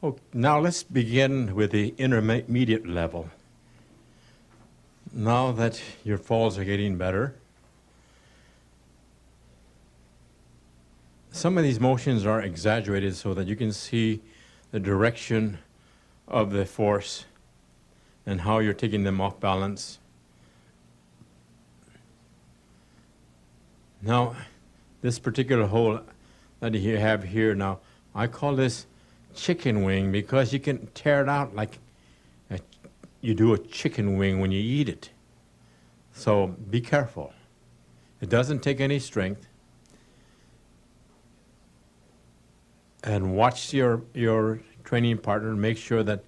Oh, now let's begin with the intermediate level. Now that your falls are getting better, some of these motions are exaggerated so that you can see the direction of the force and how you're taking them off balance. Now, this particular hole that you have here now, I call this chicken wing because you can tear it out like you do a chicken wing when you eat it. So be careful. It doesn't take any strength. And watch your training partner. Make sure that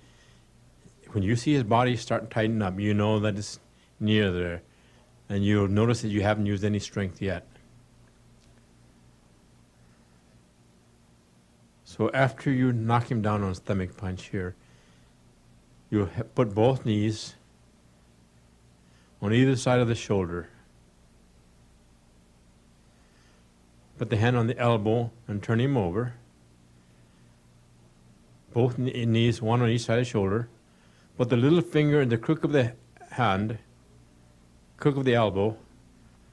when you see his body start to tighten up, you know that it's near there. And you'll notice that you haven't used any strength yet. So after you knock him down on a stomach punch here, you put both knees on either side of the shoulder. Put the hand on the elbow and turn him over. Both knees, one on each side of the shoulder. Put the little finger in the crook of the hand, crook of the elbow,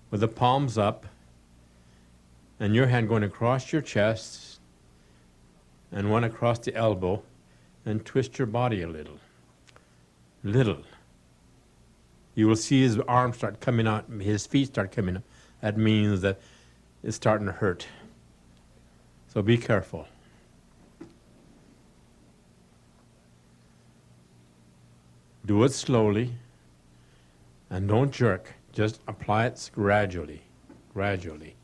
with the palms up, and your hand going across your chest, and one across the elbow, and twist your body a little. Little. You will see his arms start coming out, his feet start coming up. That means that it's starting to hurt. So be careful. Do it slowly, and don't jerk. Just apply it gradually, gradually.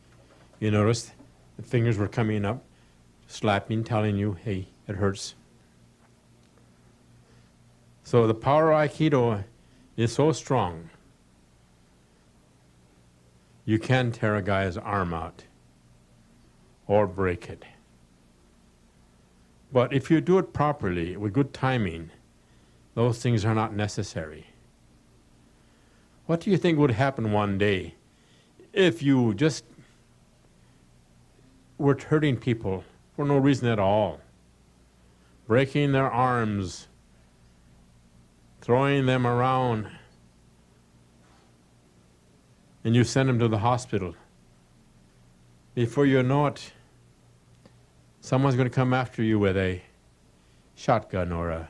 You notice the fingers were coming up, slapping, telling you, hey, it hurts. So the power of Aikido is so strong, you can tear a guy's arm out or break it. But if you do it properly, with good timing, those things are not necessary. What do you think would happen one day if you just were hurting people for no reason at all, breaking their arms, throwing them around, and you send them to the hospital? Before you know it, someone's going to come after you with a shotgun or a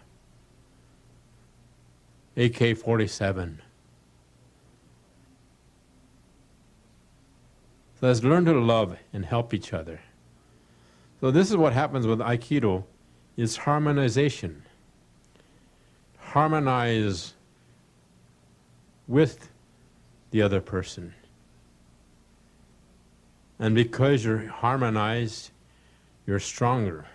AK-47. So let's learn to love and help each other. So this is what happens with Aikido, is harmonization. Harmonize with the other person. And because you're harmonized, you're stronger.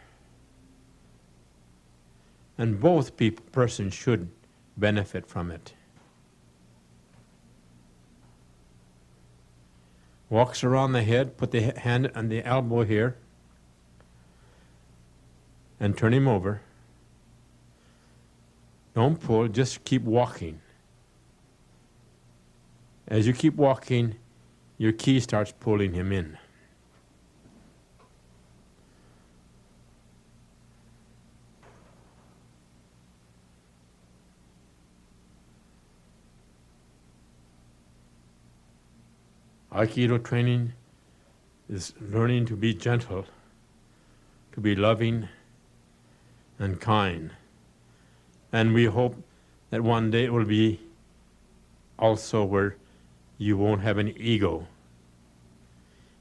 And both persons should benefit from it. Walks around the head, put the hand on the elbow here, and turn him over. Don't pull, just keep walking. As you keep walking, your ki starts pulling him in. Aikido training is learning to be gentle, to be loving and kind. And we hope that one day it will be also where you won't have any ego.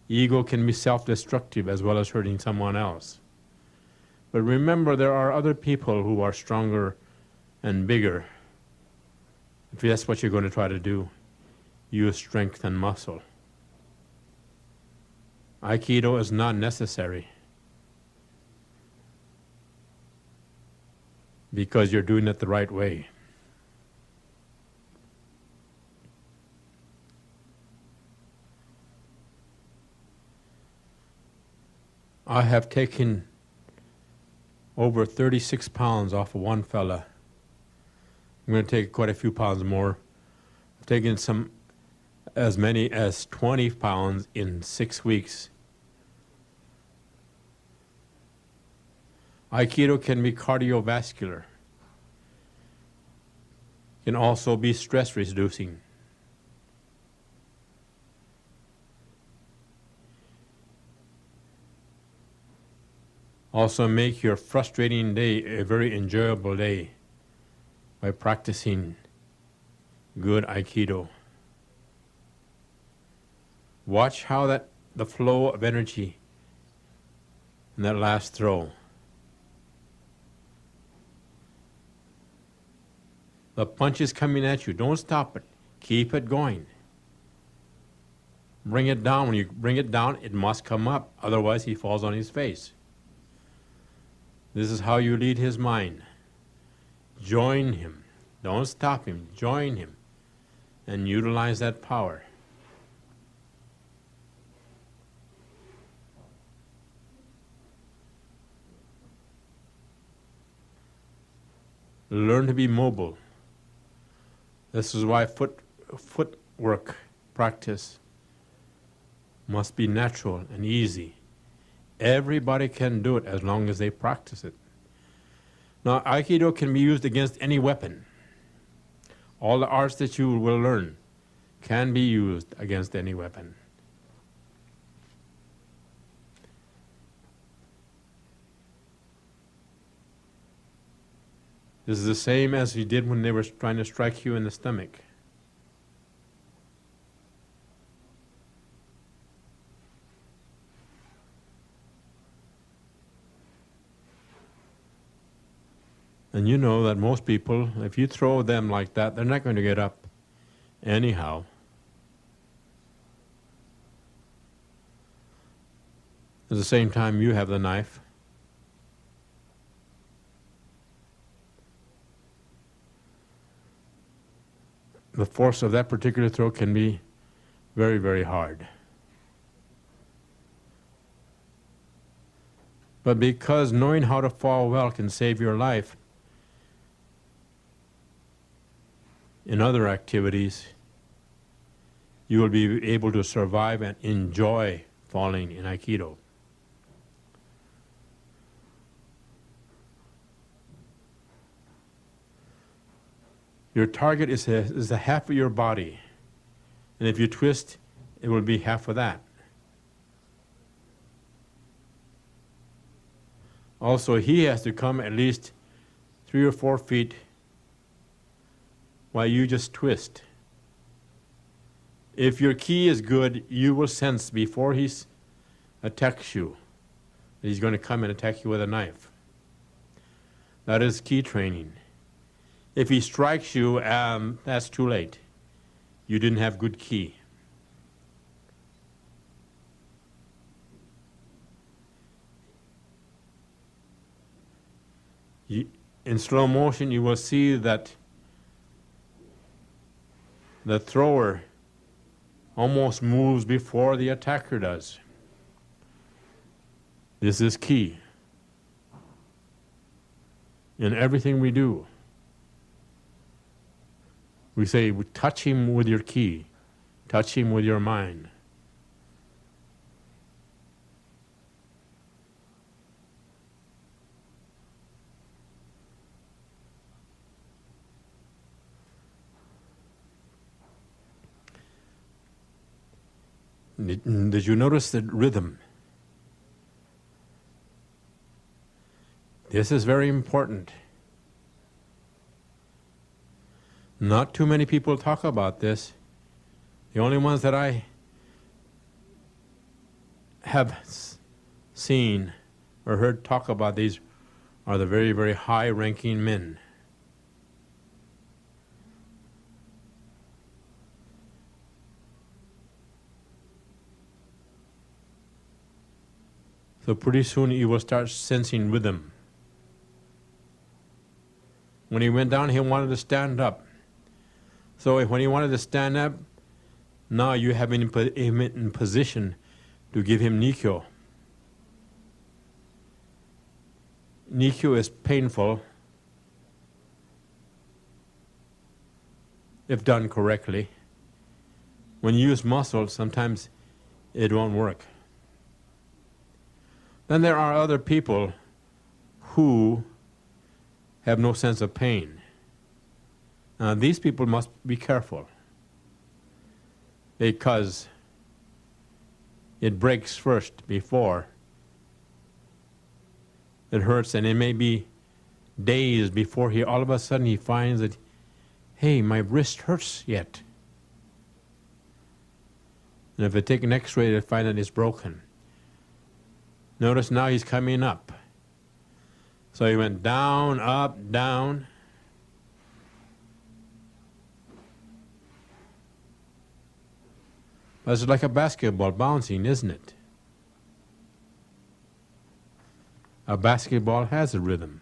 Ego can be self-destructive as well as hurting someone else. But remember, there are other people who are stronger and bigger. If that's what you're going to try to do, use strength and muscle. Aikido is not necessary because you're doing it the right way. I have taken over 36 pounds off of one fella. I'm going to take quite a few pounds more. I've taken as many as 20 pounds in 6 weeks. Aikido can be cardiovascular, can also be stress reducing. Also make your frustrating day a very enjoyable day by practicing good Aikido. Watch how the flow of energy in that last throw. The punch is coming at you. Don't stop it. Keep it going. Bring it down. When you bring it down, it must come up. Otherwise, he falls on his face. This is how you lead his mind. Join him. Don't stop him. Join him. And utilize that power. Learn to be mobile. This is why footwork practice must be natural and easy. Everybody can do it as long as they practice it. Now, Aikido can be used against any weapon. All the arts that you will learn can be used against any weapon. This is the same as you did when they were trying to strike you in the stomach. And you know that most people, if you throw them like that, they're not going to get up anyhow. At the same time, you have the knife. The force of that particular throw can be very, very hard. But because knowing how to fall well can save your life, in other activities, you will be able to survive and enjoy falling in Aikido. Your target is the half of your body, and if you twist, it will be half of that. Also, he has to come at least 3 or 4 feet while you just twist. If your ki is good, you will sense before he attacks you that he's going to come and attack you with a knife. That is ki training. If he strikes you, that's too late. You didn't have good ki. In slow motion, you will see that the thrower almost moves before the attacker does. This is key in everything we do. We say, touch him with your ki, touch him with your mind. Did you notice the rhythm? This is very important. Not too many people talk about this. The only ones that I have seen or heard talk about these are the very, very high-ranking men. So pretty soon you will start sensing rhythm. When he went down, he wanted to stand up. So when he wanted to stand up, now you have him in position to give him Nikkyo. Nikkyo is painful if done correctly. When you use muscle, sometimes it won't work. Then there are other people who have no sense of pain. Now, these people must be careful because it breaks first before it hurts, and it may be days before all of a sudden he finds that, hey, my wrist hurts yet. And if they take an x-ray, they find that it's broken. Notice now he's coming up. So he went down, up, down. But it's like a basketball bouncing, isn't it? A basketball has a rhythm.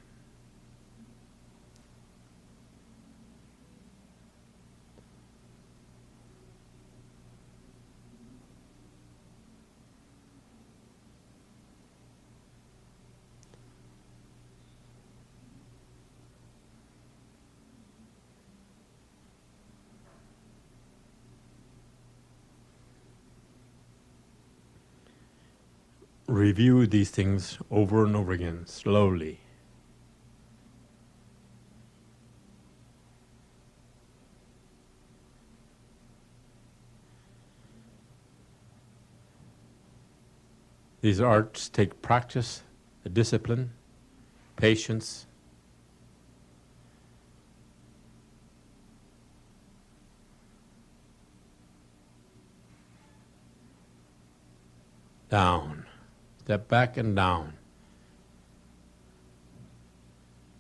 Review these things over and over again, slowly. These arts take practice, a discipline, patience. Down. Step back and down.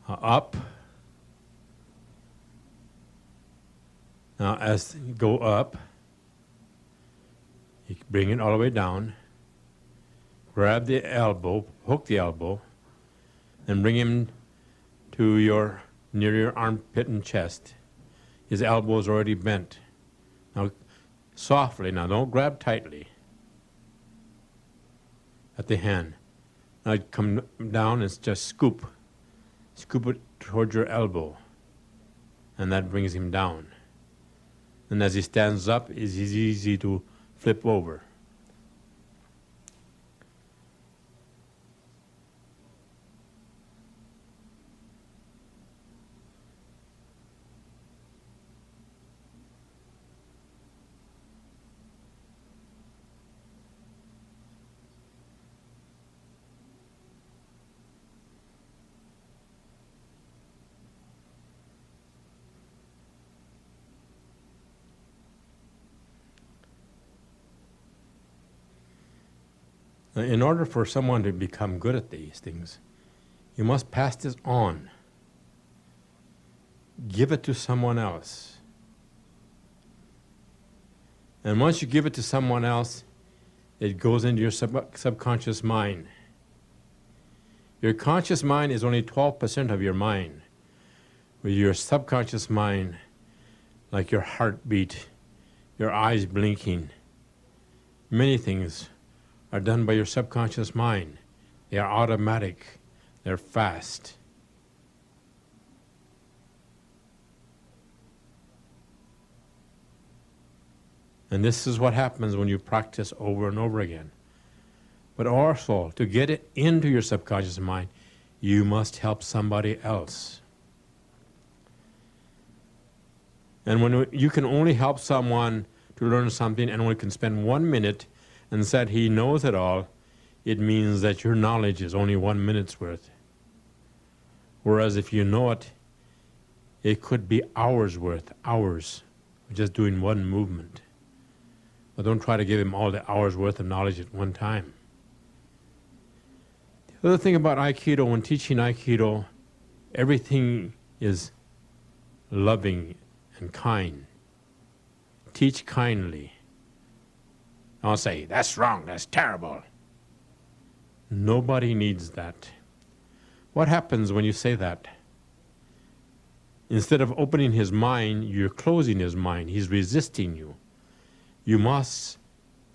Up. Now as you go up, you bring it all the way down. Grab the elbow, hook the elbow, and bring him to near your armpit and chest. His elbow is already bent. Now softly, now don't grab tightly at the hand. Now come down and just scoop it towards your elbow, and that brings him down. And as he stands up, it's easy to flip over. In order for someone to become good at these things, you must pass this on. Give it to someone else. And once you give it to someone else, it goes into your subconscious mind. Your conscious mind is only 12% of your mind. With your subconscious mind, like your heartbeat, your eyes blinking, many things are done by your subconscious mind. They are automatic. They're fast. And this is what happens when you practice over and over again. But also, to get it into your subconscious mind, you must help somebody else. And when you can only help someone to learn something and only can spend 1 minute and said he knows it all, it means that your knowledge is only 1 minute's worth. Whereas if you know it, it could be hours worth, hours, just doing one movement. But don't try to give him all the hours worth of knowledge at one time. The other thing about Aikido, when teaching Aikido, everything is loving and kind. Teach kindly. Don't say, that's wrong, that's terrible. Nobody needs that. What happens when you say that? Instead of opening his mind, you're closing his mind. He's resisting you. You must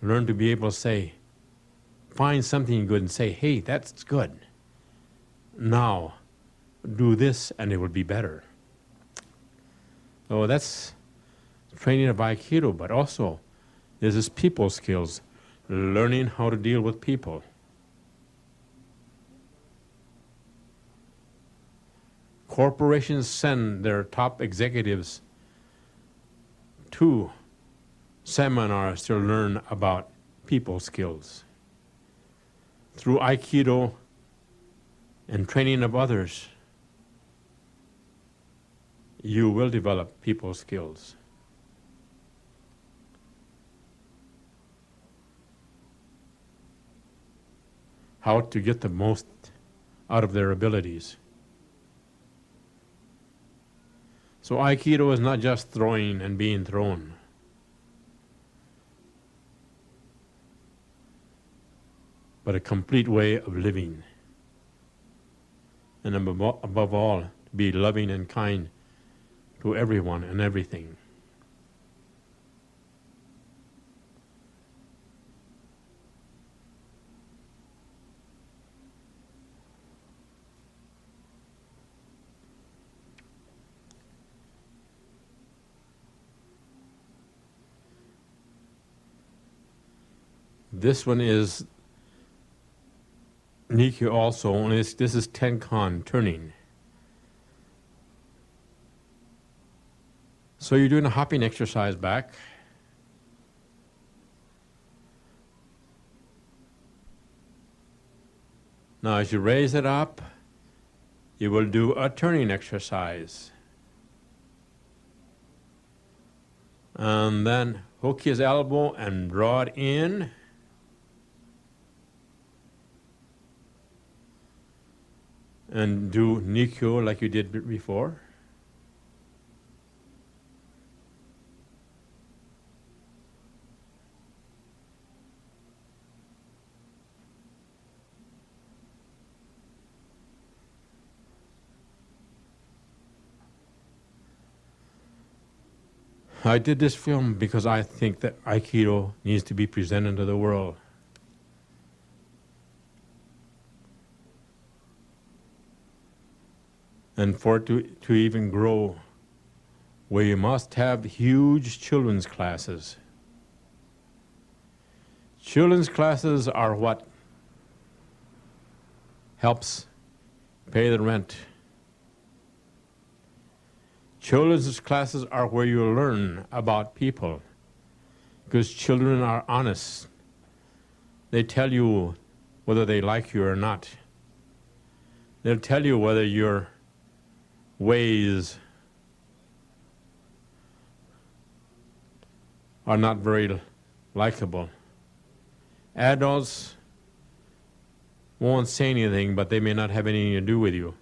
learn to be able to say, find something good and say, hey, that's good. Now, do this and it will be better. So that's training of Aikido, but also this is people skills, learning how to deal with people. Corporations send their top executives to seminars to learn about people skills. Through Aikido and training of others, you will develop people skills. How to get the most out of their abilities. So Aikido is not just throwing and being thrown. But a complete way of living. And above all, be loving and kind to everyone and everything. This one is Nikyo also, and this is Tenkan, turning. So you're doing a hopping exercise back. Now as you raise it up, you will do a turning exercise. And then hook his elbow and draw it in. And do Nikyo like you did before. I did this film because I think that Aikido needs to be presented to the world. And for it to even grow, where you must have huge children's classes. Children's classes are what helps pay the rent. Children's classes are where you learn about people, because children are honest. They tell you whether they like you or not. They'll tell you whether your ways are not very likable. Adults won't say anything, but they may not have anything to do with you.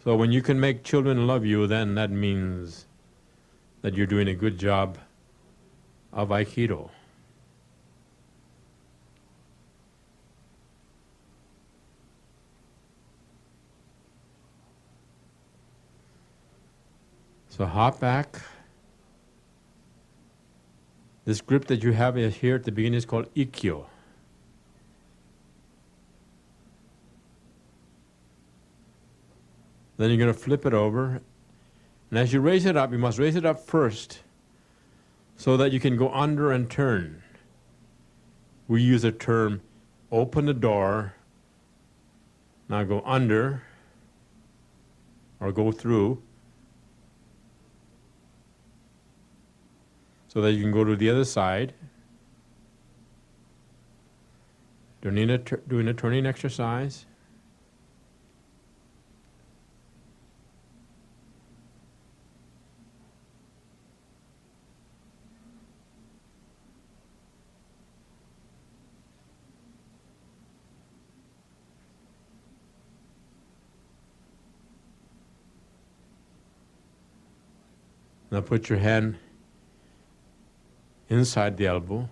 So when you can make children love you, then that means that you're doing a good job of Aikido. So hop back. This grip that you have here at the beginning is called Ikkyo. Then you're going to flip it over. And as you raise it up, you must raise it up first so that you can go under and turn. We use the term open the door. Now go under or go through so that you can go to the other side. Doing a turning exercise. Now put your hand inside the elbow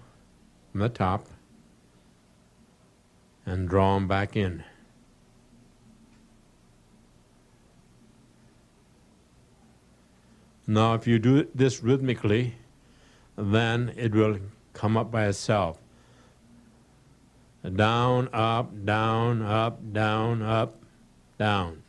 from the top and draw them back in. Now if you do this rhythmically, then it will come up by itself. Down, up, down, up, down, up, down.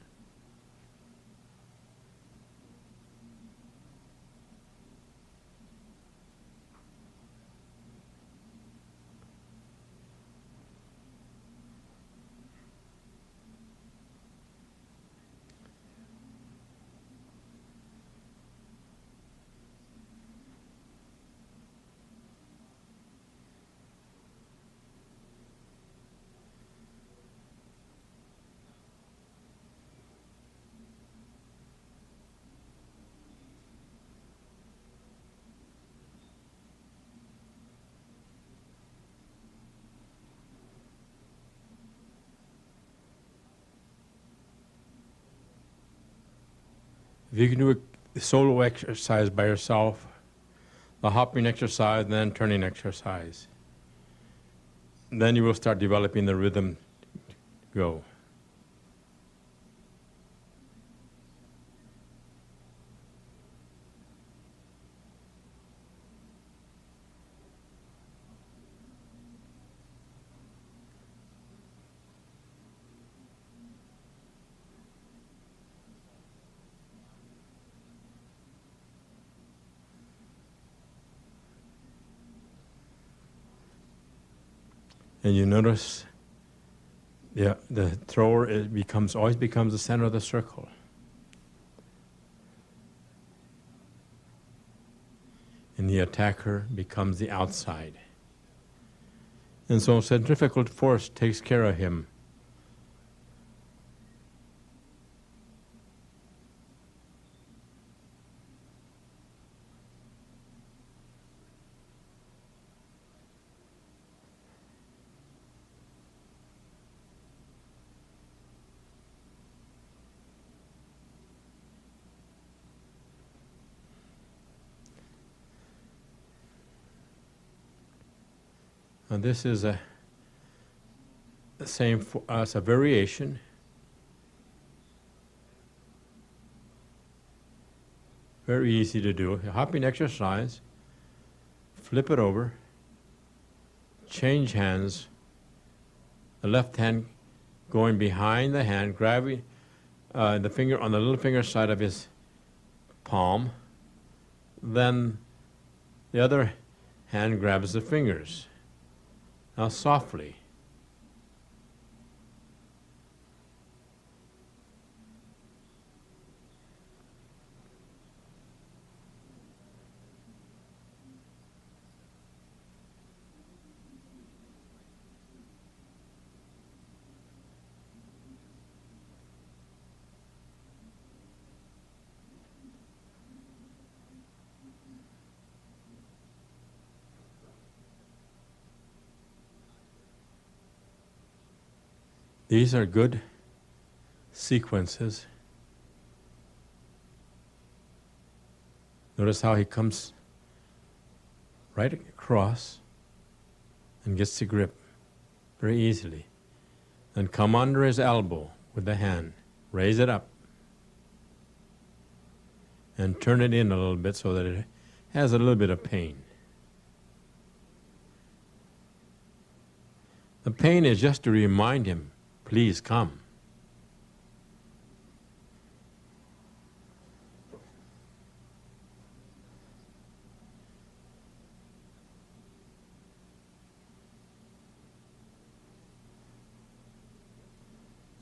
If you can do a solo exercise by yourself, the hopping exercise, and then turning exercise, then you will start developing the rhythm to go. And you notice the thrower always becomes the center of the circle. And the attacker becomes the outside. And so centrifugal force takes care of him. And this is the same as a variation. Very easy to do. A hopping exercise. Flip it over. Change hands. The left hand going behind the hand, grabbing the finger on the little finger side of his palm. Then the other hand grabs the fingers. Now softly. These are good sequences. Notice how he comes right across and gets the grip very easily. Then come under his elbow with the hand, raise it up, and turn it in a little bit so that it has a little bit of pain. The pain is just to remind him, please come.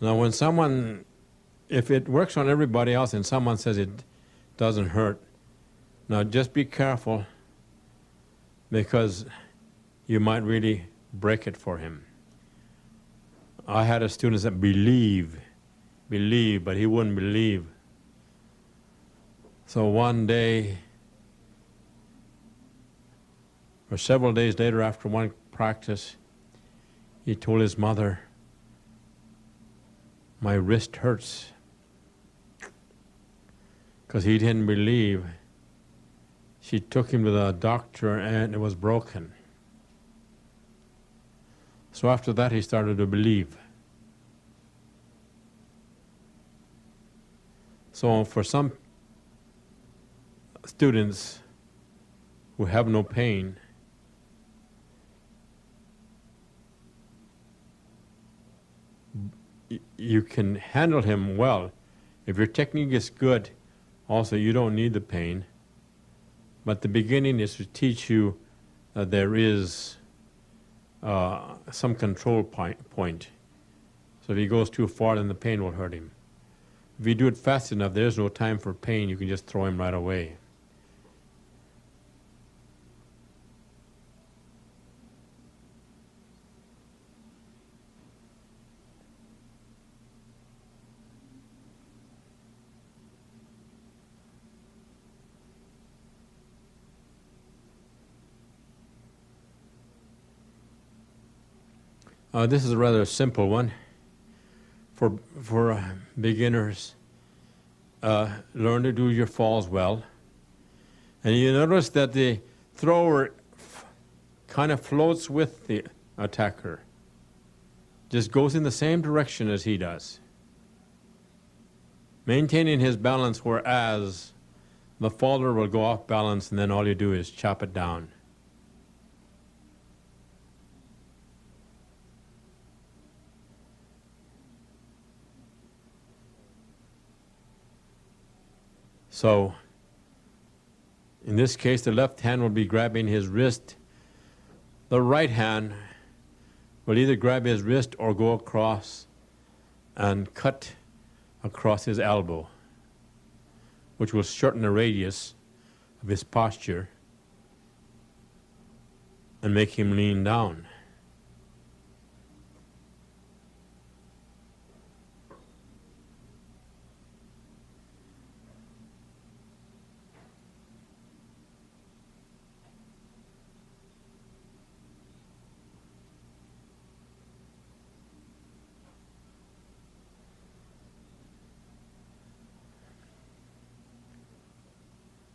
Now when if it works on everybody else and someone says it doesn't hurt, now just be careful because you might really break it for him. I had a student that believe, but he wouldn't believe. So one day, or several days later after one practice, he told his mother, my wrist hurts. Because he didn't believe. She took him to the doctor and it was broken. So after that he started to believe. So for some students who have no pain, you can handle him well. If your technique is good, also you don't need the pain. But the beginning is to teach you that there is some control point. So if he goes too far, then the pain will hurt him. If you do it fast enough, there's no time for pain. You can just throw him right away. This is a rather simple one for beginners. learn to do your falls well. And you notice that the thrower kind of floats with the attacker, just goes in the same direction as he does, maintaining his balance, whereas the faller will go off balance and then all you do is chop it down. So, in this case, the left hand will be grabbing his wrist. The right hand will either grab his wrist or go across and cut across his elbow, which will shorten the radius of his posture and make him lean down.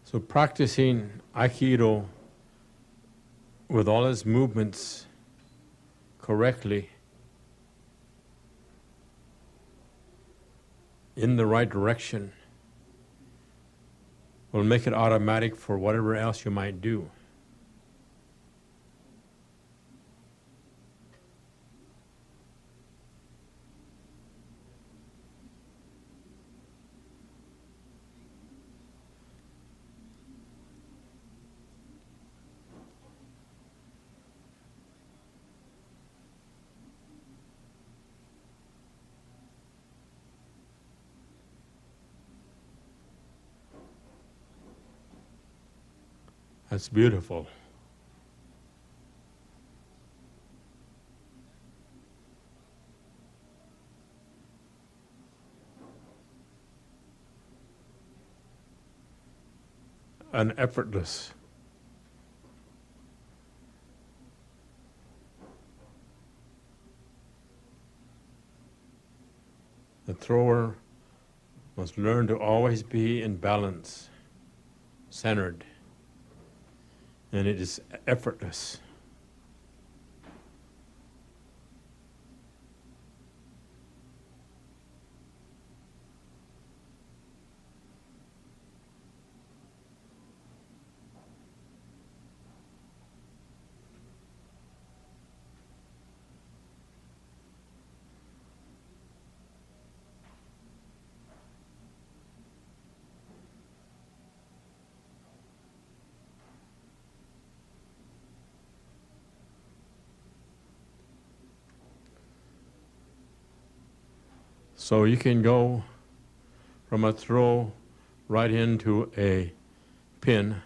So practicing Aikido with all its movements correctly in the right direction will make it automatic for whatever else you might do. That's beautiful. And effortless. The thrower must learn to always be in balance, centered, and it is effortless. So you can go from a throw right into a pin.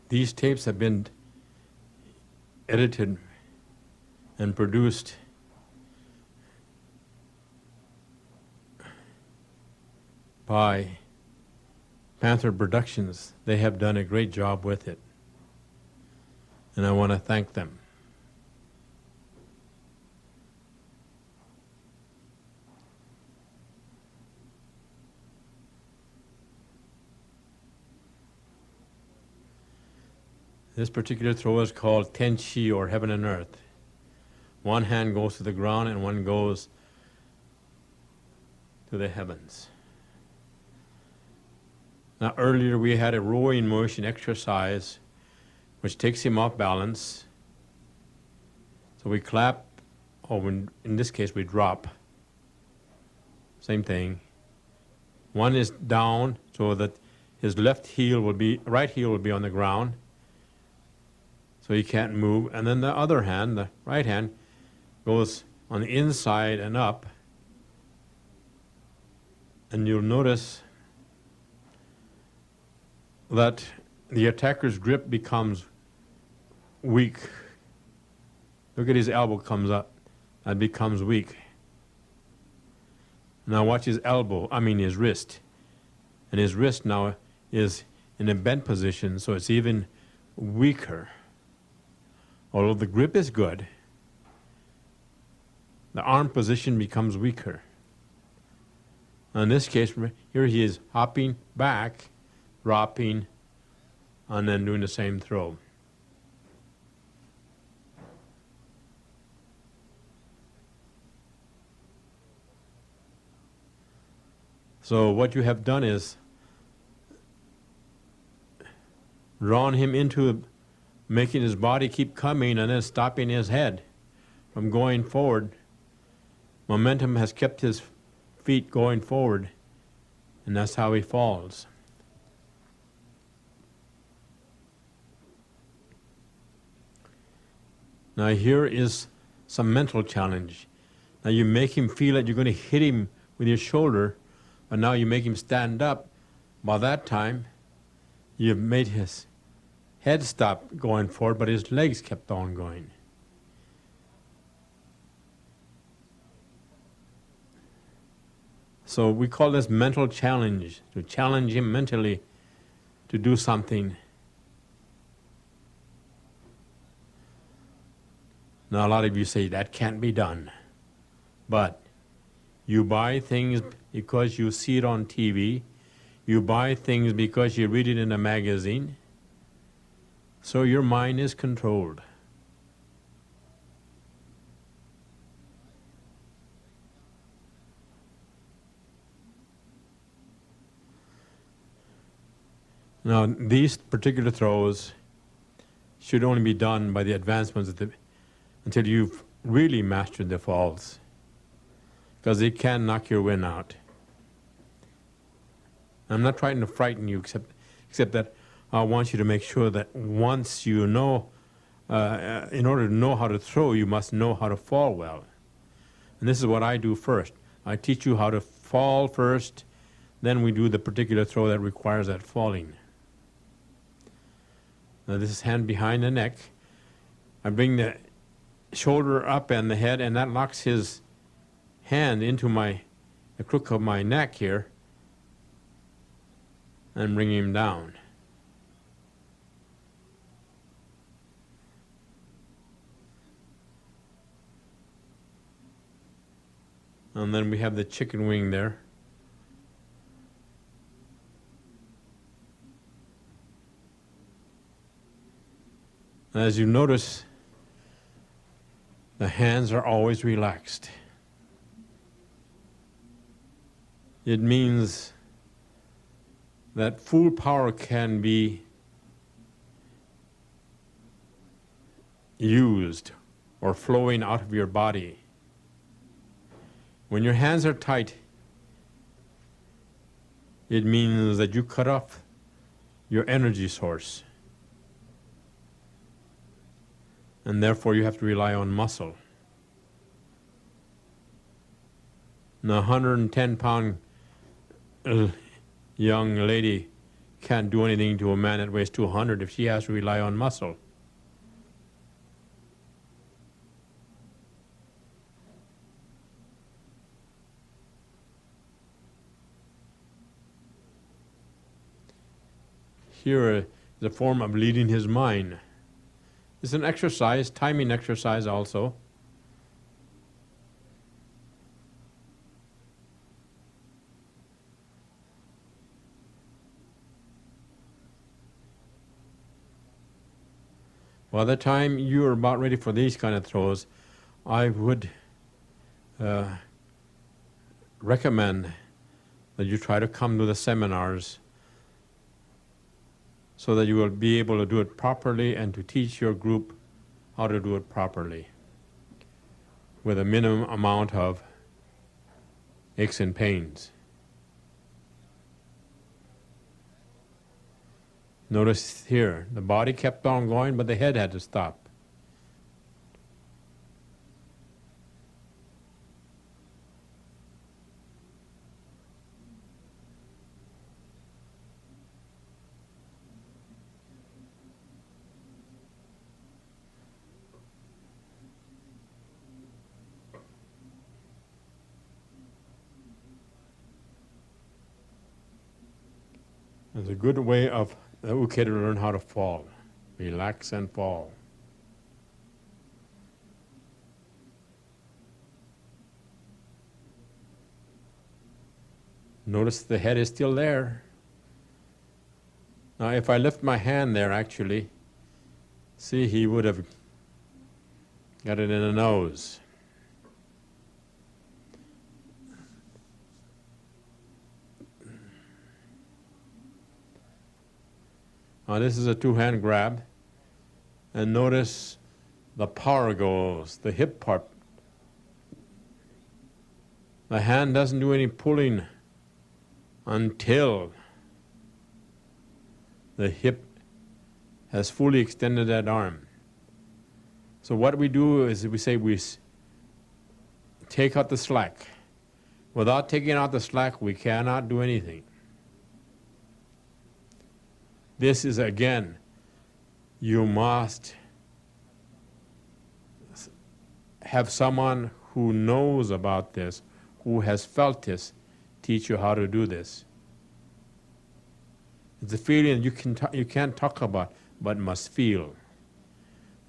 These tapes have been edited and produced by Panther Productions. They have done a great job with it, and I want to thank them. This particular throw is called Tenchi, or heaven and earth. One hand goes to the ground and one goes to the heavens. Now, earlier we had a rowing motion exercise which takes him off balance. So we clap, or in this case we drop. Same thing. One is down so that his right heel will be on the ground, so he can't move. And then the other hand, the right hand, goes on the inside and up. And you'll notice that the attacker's grip becomes weak. Look at his elbow comes up. That becomes weak. Now watch his his wrist. And his wrist now is in a bent position, so it's even weaker. Although the grip is good, the arm position becomes weaker. In this case, here he is hopping back, dropping, and then doing the same throw. So what you have done is drawn him into making his body keep coming and then stopping his head from going forward. Momentum has kept his feet going forward, and that's how he falls. Now here is some mental challenge. Now you make him feel that you're going to hit him with your shoulder, but now you make him stand up. By that time, you've made his head stop going forward, but his legs kept on going. So we call this mental challenge, to challenge him mentally to do something. Now a lot of you say that can't be done, but you buy things because you see it on TV, you buy things because you read it in a magazine, so your mind is controlled. Now, these particular throws should only be done by the advancements until you've really mastered the falls, because they can knock your wind out. I'm not trying to frighten you, except that I want you to make sure that once you know, in order to know how to throw, you must know how to fall well. And this is what I do first. I teach you how to fall first, then we do the particular throw that requires that falling. Now this is hand behind the neck. I bring the shoulder up and the head, and that locks his hand into the crook of my neck here, and bring him down. And then we have the chicken wing there. As you notice, the hands are always relaxed. It means that full power can be used or flowing out of your body. When your hands are tight, it means that you cut off your energy source, and therefore you have to rely on muscle. Now, 110-pound young lady can't do anything to a man that weighs 200 if she has to rely on muscle. Here is a form of leading his mind. It's an exercise, timing exercise also. By the time you're about ready for these kind of throws, I would recommend that you try to come to the seminars so that you will be able to do it properly and to teach your group how to do it properly with a minimum amount of aches and pains. Notice here, the body kept on going, but the head had to stop. It's a good way of the uke to learn how to fall, Relax and fall. Notice the head is still there. Now if I lift my hand there, actually, see, he would have got it in the nose. Now this is a two-hand grab, and notice the power goes, the hip part. The hand doesn't do any pulling until the hip has fully extended that arm. So what we do is we say we take out the slack. Without taking out the slack, we cannot do anything. This is, again, you must have someone who knows about this, who has felt this, teach you how to do this. It's a feeling you can't talk about, but must feel.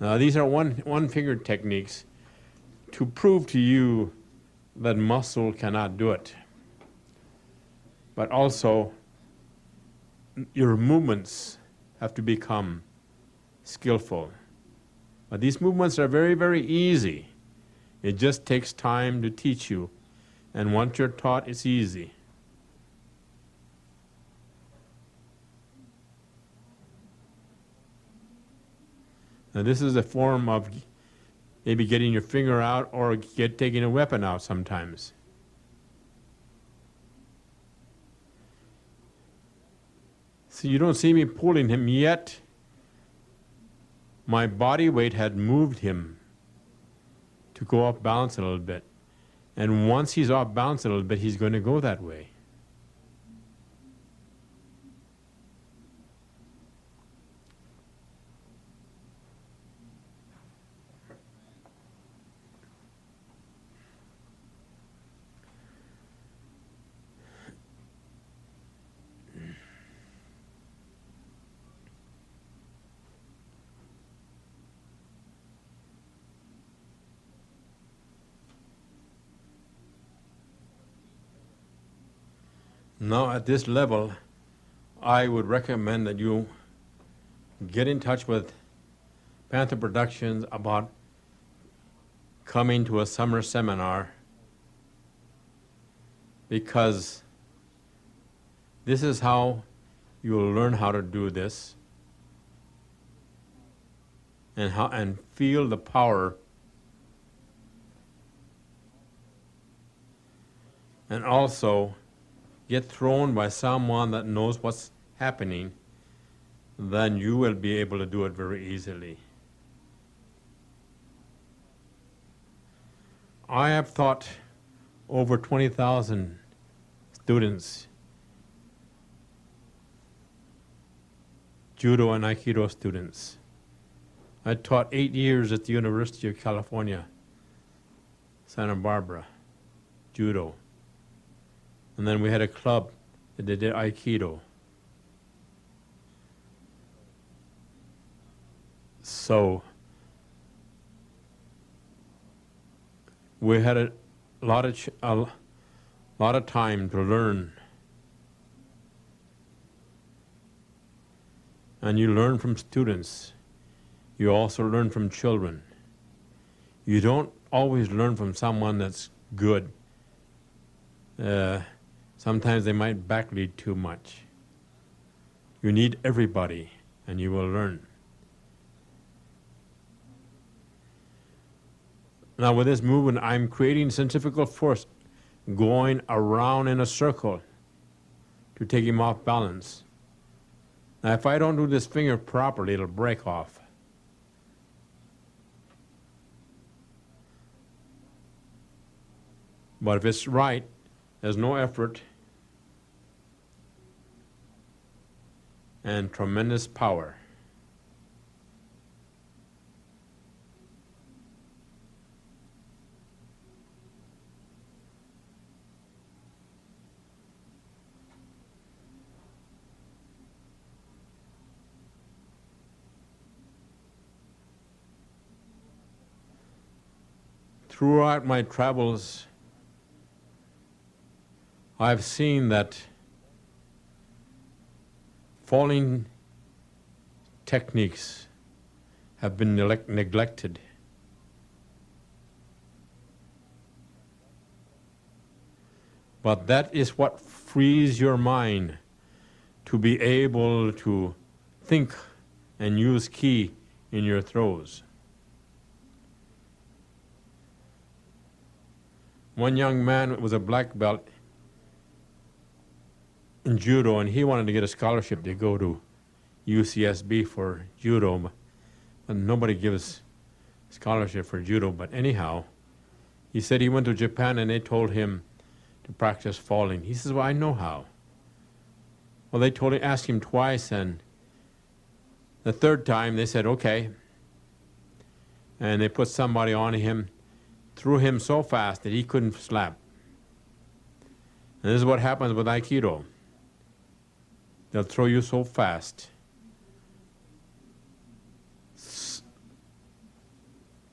Now these are one finger techniques to prove to you that muscle cannot do it. But also, your movements have to become skillful. But these movements are very, very easy. It just takes time to teach you. And once you're taught, it's easy. Now this is a form of maybe getting your finger out or taking a weapon out sometimes. So you don't see me pulling him yet. My body weight had moved him to go off balance a little bit. And once he's off balance a little bit, he's going to go that way. Now at this level, I would recommend that you get in touch with Panther Productions about coming to a summer seminar, because this is how you will learn how to do this and feel the power, and also get thrown by someone that knows what's happening, then you will be able to do it very easily. I have taught over 20,000 students, Judo and Aikido students. I taught 8 years at the University of California, Santa Barbara, Judo. And then we had a club that did Aikido. So we had a lot of time to learn. And you learn from students. You also learn from children. You don't always learn from someone that's good. Sometimes they might backlead too much. You need everybody, and you will learn. Now with this movement, I'm creating centrifugal force going around in a circle to take him off balance. Now if I don't do this finger properly, it'll break off. But if it's right, there's no effort and tremendous power. throughout my travels, I've seen that falling techniques have been neglected. But that is what frees your mind to be able to think and use ki in your throws. One young man was a black belt in judo, and he wanted to get a scholarship to go to UCSB for judo, but nobody gives scholarship for judo. But anyhow, he said he went to Japan and they told him to practice falling. He says, well, I know how. Well, they asked him twice, and the third time they said, okay. And they put somebody on him, threw him so fast that he couldn't slap. And this is what happens with Aikido. They'll throw you so fast.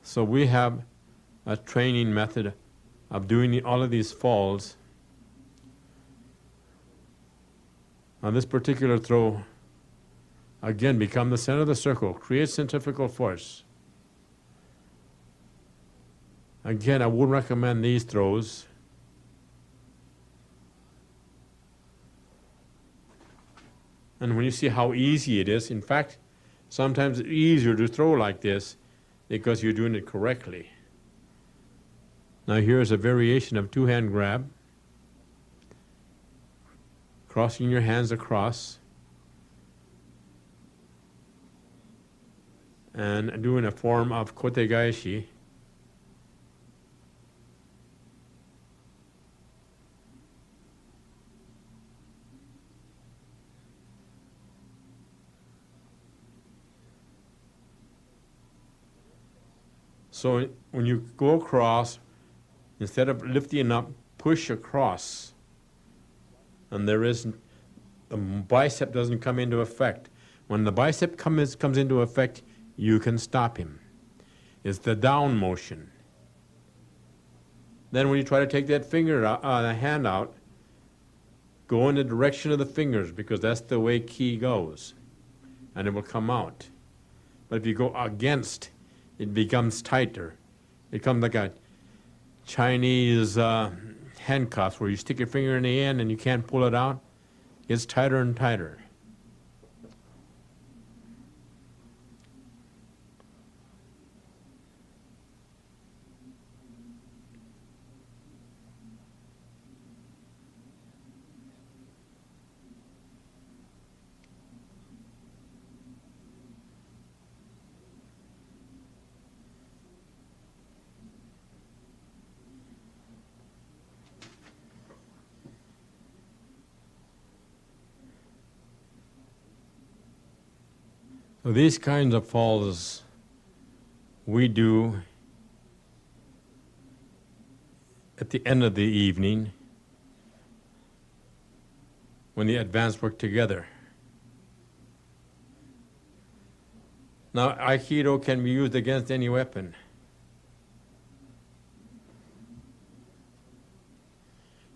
So we have a training method of doing all of these falls. On this particular throw, again, become the center of the circle, create centrifugal force. Again, I wouldn't recommend these throws. And when you see how easy it is, in fact, sometimes it's easier to throw like this because you're doing it correctly. Now here's a variation of two-hand grab. Crossing your hands across. And doing a form of kotegaeshi. So when you go across, instead of lifting up, push across. And the bicep doesn't come into effect. When the bicep comes into effect, you can stop him. It's the down motion. Then when you try to take that the hand out, go in the direction of the fingers, because that's the way ki goes, and it will come out. But if you go against, it becomes tighter. It becomes like a Chinese handcuffs where you stick your finger in the end and you can't pull it out. It's tighter and tighter. So these kinds of falls we do at the end of the evening when the advanced work together. Now, Aikido can be used against any weapon.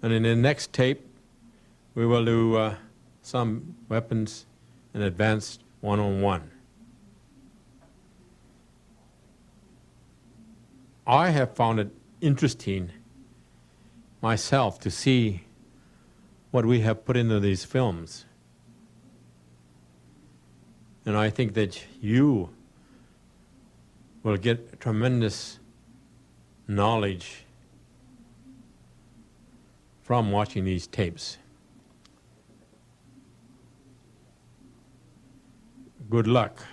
And in the next tape, we will do some weapons and advanced one-on-one. I have found it interesting myself to see what we have put into these films. And I think that you will get tremendous knowledge from watching these tapes. Good luck.